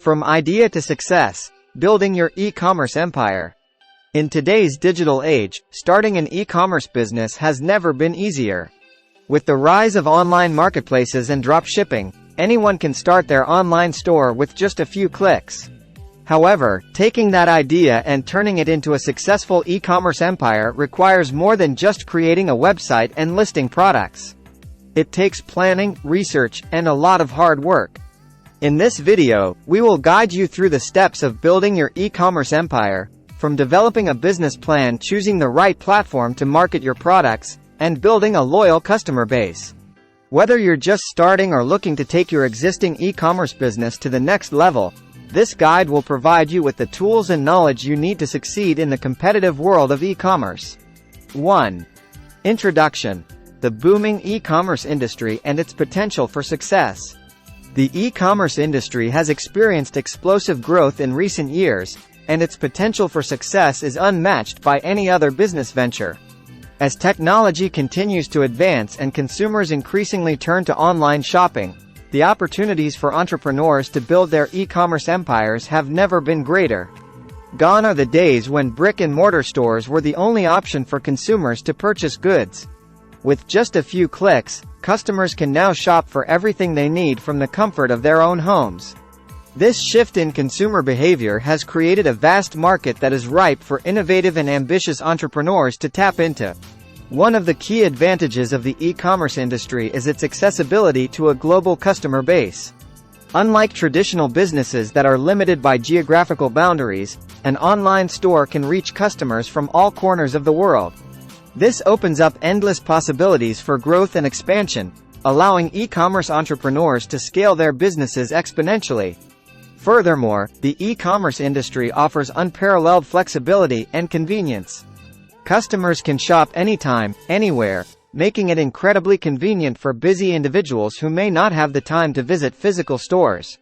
From idea to success, building your e-commerce empire. In today's digital age, starting an e-commerce business has never been easier. With the rise of online marketplaces and dropshipping, anyone can start their online store with just a few clicks. However, taking that idea and turning it into a successful e-commerce empire requires more than just creating a website and listing products. It takes planning, research, and a lot of hard work. In this video, we will guide you through the steps of building your e-commerce empire, from developing a business plan, choosing the right platform to market your products, and building a loyal customer base. Whether you're just starting or looking to take your existing e-commerce business to the next level, this guide will provide you with the tools and knowledge you need to succeed in the competitive world of e-commerce. 1. Introduction: the booming e-commerce industry and its potential for success. The e-commerce industry has experienced explosive growth in recent years, and its potential for success is unmatched by any other business venture. As technology continues to advance and consumers increasingly turn to online shopping, the opportunities for entrepreneurs to build their e-commerce empires have never been greater. Gone are the days when brick-and-mortar stores were the only option for consumers to purchase goods. With just a few clicks, customers can now shop for everything they need from the comfort of their own homes. This shift in consumer behavior has created a vast market that is ripe for innovative and ambitious entrepreneurs to tap into. One of the key advantages of the e-commerce industry is its accessibility to a global customer base. Unlike traditional businesses that are limited by geographical boundaries, an online store can reach customers from all corners of the world. This opens up endless possibilities for growth and expansion, allowing e-commerce entrepreneurs to scale their businesses exponentially. Furthermore, the e-commerce industry offers unparalleled flexibility and convenience. Customers can shop anytime, anywhere, making it incredibly convenient for busy individuals who may not have the time to visit physical stores.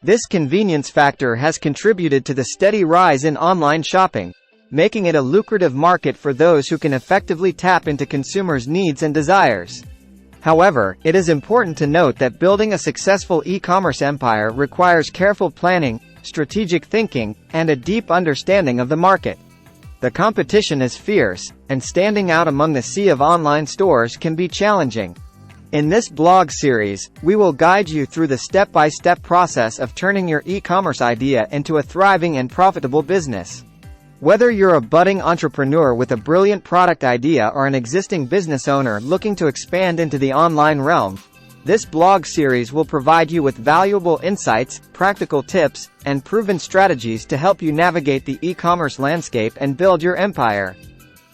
This convenience factor has contributed to the steady rise in online shopping, making it a lucrative market for those who can effectively tap into consumers' needs and desires. However, it is important to note that building a successful e-commerce empire requires careful planning, strategic thinking, and a deep understanding of the market. The competition is fierce, and standing out among the sea of online stores can be challenging. In this blog series, we will guide you through the step-by-step process of turning your e-commerce idea into a thriving and profitable business. Whether you're a budding entrepreneur with a brilliant product idea or an existing business owner looking to expand into the online realm, this blog series will provide you with valuable insights, practical tips, and proven strategies to help you navigate the e-commerce landscape and build your empire.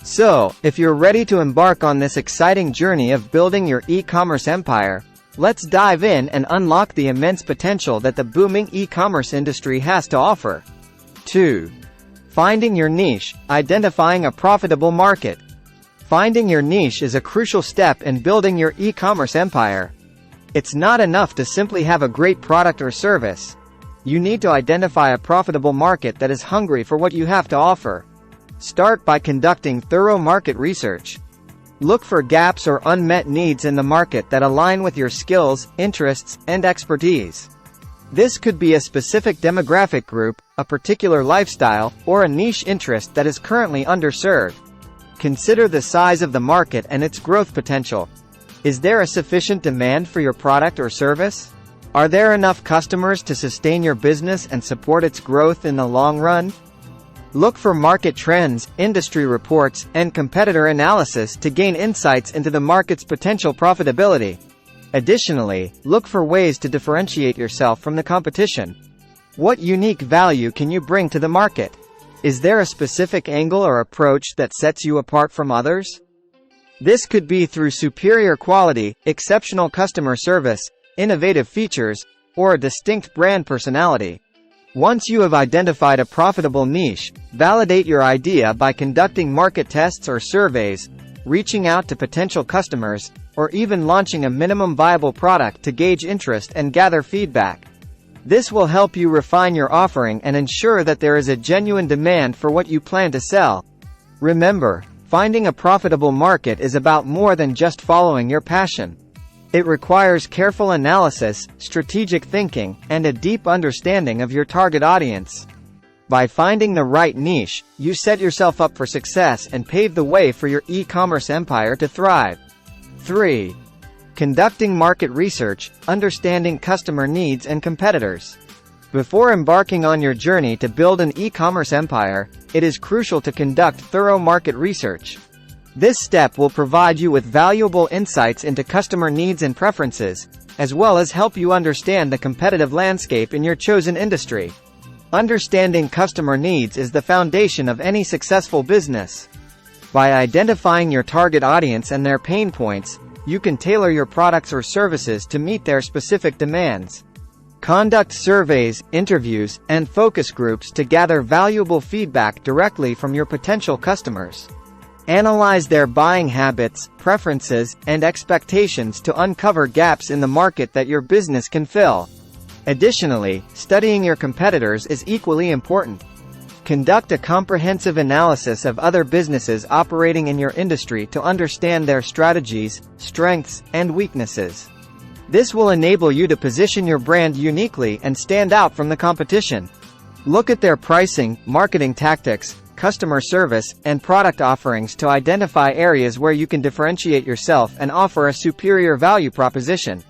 So, if you're ready to embark on this exciting journey of building your e-commerce empire, let's dive in and unlock the immense potential that the booming e-commerce industry has to offer. 2. Finding your niche, identifying a profitable market. Finding your niche is a crucial step in building your e-commerce empire. It's not enough to simply have a great product or service. You need to identify a profitable market that is hungry for what you have to offer. Start by conducting thorough market research. Look for gaps or unmet needs in the market that align with your skills, interests, and expertise. This could be a specific demographic group, a particular lifestyle, or a niche interest that is currently underserved. Consider the size of the market and its growth potential. Is there a sufficient demand for your product or service? Are there enough customers to sustain your business and support its growth in the long run? Look for market trends, industry reports, and competitor analysis to gain insights into the market's potential profitability. Additionally, look for ways to differentiate yourself from the competition. What unique value can you bring to the market? Is there a specific angle or approach that sets you apart from others? This could be through superior quality, exceptional customer service, innovative features, or a distinct brand personality. Once you have identified a profitable niche, validate your idea by conducting market tests or surveys, reaching out to potential customers, or even launching a minimum viable product to gauge interest and gather feedback. This will help you refine your offering and ensure that there is a genuine demand for what you plan to sell. Remember, finding a profitable market is about more than just following your passion. It requires careful analysis, strategic thinking, and a deep understanding of your target audience. By finding the right niche, you set yourself up for success and pave the way for your e-commerce empire to thrive. 3. Conducting market research, understanding customer needs and competitors. Before embarking on your journey to build an e-commerce empire, it is crucial to conduct thorough market research. This step will provide you with valuable insights into customer needs and preferences, as well as help you understand the competitive landscape in your chosen industry. Understanding customer needs is the foundation of any successful business. By identifying your target audience and their pain points, you can tailor your products or services to meet their specific demands. Conduct surveys, interviews, and focus groups to gather valuable feedback directly from your potential customers. Analyze their buying habits, preferences, and expectations to uncover gaps in the market that your business can fill. Additionally, studying your competitors is equally important. Conduct a comprehensive analysis of other businesses operating in your industry to understand their strategies, strengths, and weaknesses. This will enable you to position your brand uniquely and stand out from the competition. Look at their pricing, marketing tactics, customer service, and product offerings to identify areas where you can differentiate yourself and offer a superior value proposition.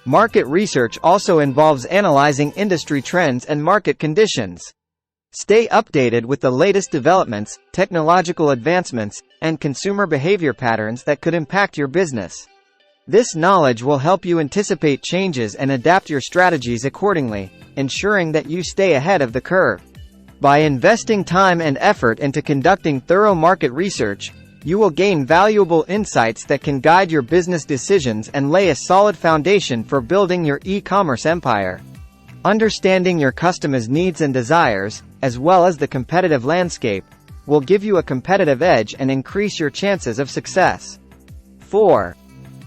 Market research also involves analyzing industry trends and market conditions. Stay updated with the latest developments, technological advancements, and consumer behavior patterns that could impact your business. This knowledge will help you anticipate changes and adapt your strategies accordingly, ensuring that you stay ahead of the curve. By investing time and effort into conducting thorough market research, you will gain valuable insights that can guide your business decisions and lay a solid foundation for building your e-commerce empire. Understanding your customers' needs and desires, as well as the competitive landscape, will give you a competitive edge and increase your chances of success. 4.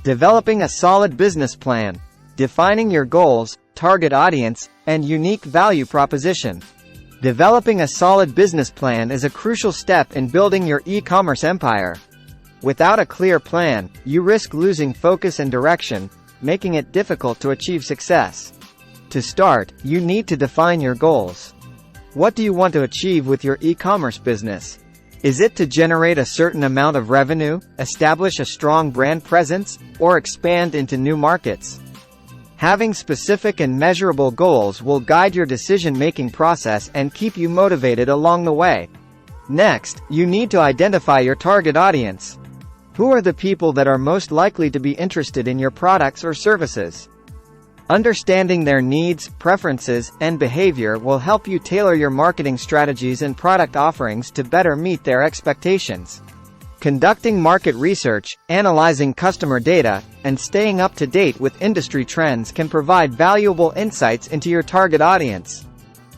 Developing a solid business plan. Defining your goals, target audience, and unique value proposition. Developing a solid business plan is a crucial step in building your e-commerce empire. Without a clear plan, you risk losing focus and direction, making it difficult to achieve success. To start, you need to define your goals. What do you want to achieve with your e-commerce business? Is it to generate a certain amount of revenue, establish a strong brand presence, or expand into new markets? Having specific and measurable goals will guide your decision-making process and keep you motivated along the way. Next, you need to identify your target audience. Who are the people that are most likely to be interested in your products or services? Understanding their needs, preferences, and behavior will help you tailor your marketing strategies and product offerings to better meet their expectations. Conducting market research, analyzing customer data, and staying up to date with industry trends can provide valuable insights into your target audience.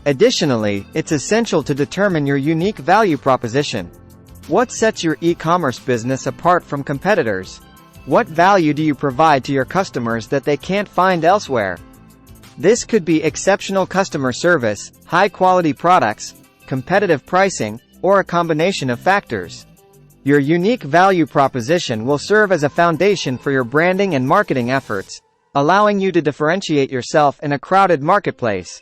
Additionally, it's essential to determine your unique value proposition. What sets your e-commerce business apart from competitors? What value do you provide to your customers that they can't find elsewhere? This could be exceptional customer service, high-quality products, competitive pricing, or a combination of factors. Your unique value proposition will serve as a foundation for your branding and marketing efforts, allowing you to differentiate yourself in a crowded marketplace.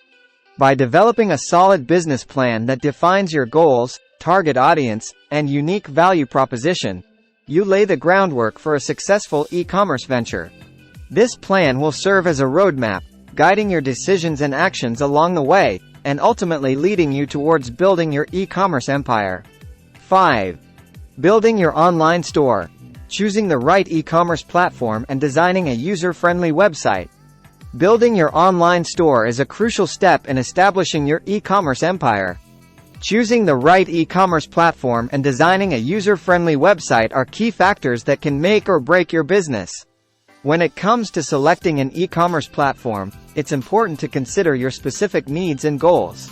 By developing a solid business plan that defines your goals, target audience, and unique value proposition, you lay the groundwork for a successful e-commerce venture. This plan will serve as a roadmap, guiding your decisions and actions along the way, and ultimately leading you towards building your e-commerce empire. 5. Building your online store. Choosing the right e-commerce platform and designing a user-friendly website. Building your online store is a crucial step in establishing your e-commerce empire. Choosing the right e-commerce platform and designing a user-friendly website are key factors that can make or break your business. When it comes to selecting an e-commerce platform, it's important to consider your specific needs and goals.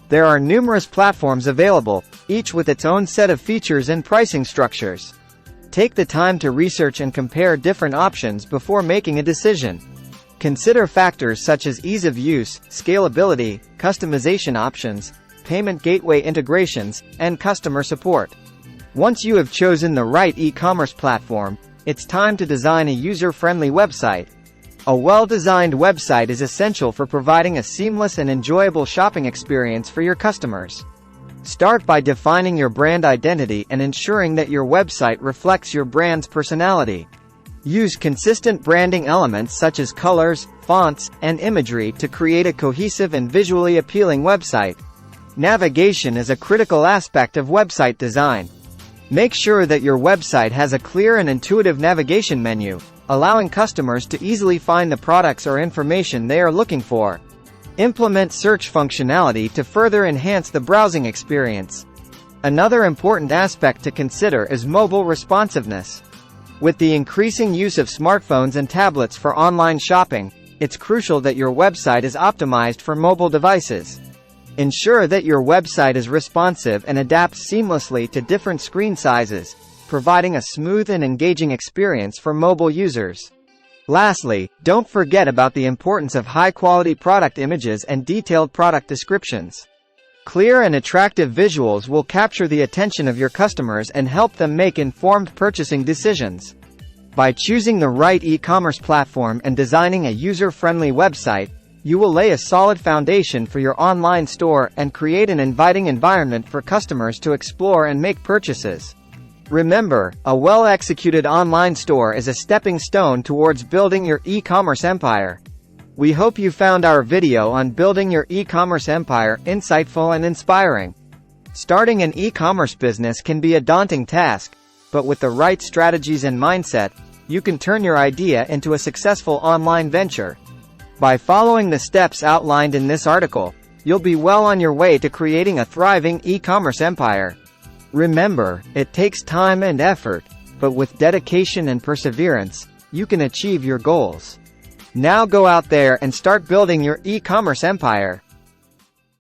There are numerous platforms available, each with its own set of features and pricing structures. Take the time to research and compare different options before making a decision. Consider factors such as ease of use, scalability, customization options, payment gateway integrations, and customer support. Once you have chosen the right e-commerce platform, it's time to design a user-friendly website, A well-designed website is essential for providing a seamless and enjoyable shopping experience for your customers. Start by defining your brand identity and ensuring that your website reflects your brand's personality. Use consistent branding elements such as colors, fonts, and imagery to create a cohesive and visually appealing website. Navigation is a critical aspect of website design. Make sure that your website has a clear and intuitive navigation menu, allowing customers to easily find the products or information they are looking for. Implement search functionality to further enhance the browsing experience. Another important aspect to consider is mobile responsiveness. With the increasing use of smartphones and tablets for online shopping, it's crucial that your website is optimized for mobile devices. Ensure that your website is responsive and adapts seamlessly to different screen sizes, providing a smooth and engaging experience for mobile users. Lastly, don't forget about the importance of high-quality product images and detailed product descriptions. Clear and attractive visuals will capture the attention of your customers and help them make informed purchasing decisions. By choosing the right e-commerce platform and designing a user-friendly website, you will lay a solid foundation for your online store and create an inviting environment for customers to explore and make purchases. Remember, a well-executed online store is a stepping stone towards building your e-commerce empire. We hope you found our video on building your e-commerce empire insightful and inspiring. Starting an e-commerce business can be a daunting task, but with the right strategies and mindset, you can turn your idea into a successful online venture. By following the steps outlined in this article, you'll be well on your way to creating a thriving e-commerce empire. Remember, it takes time and effort, but with dedication and perseverance, you can achieve your goals. Now go out there and start building your e-commerce empire.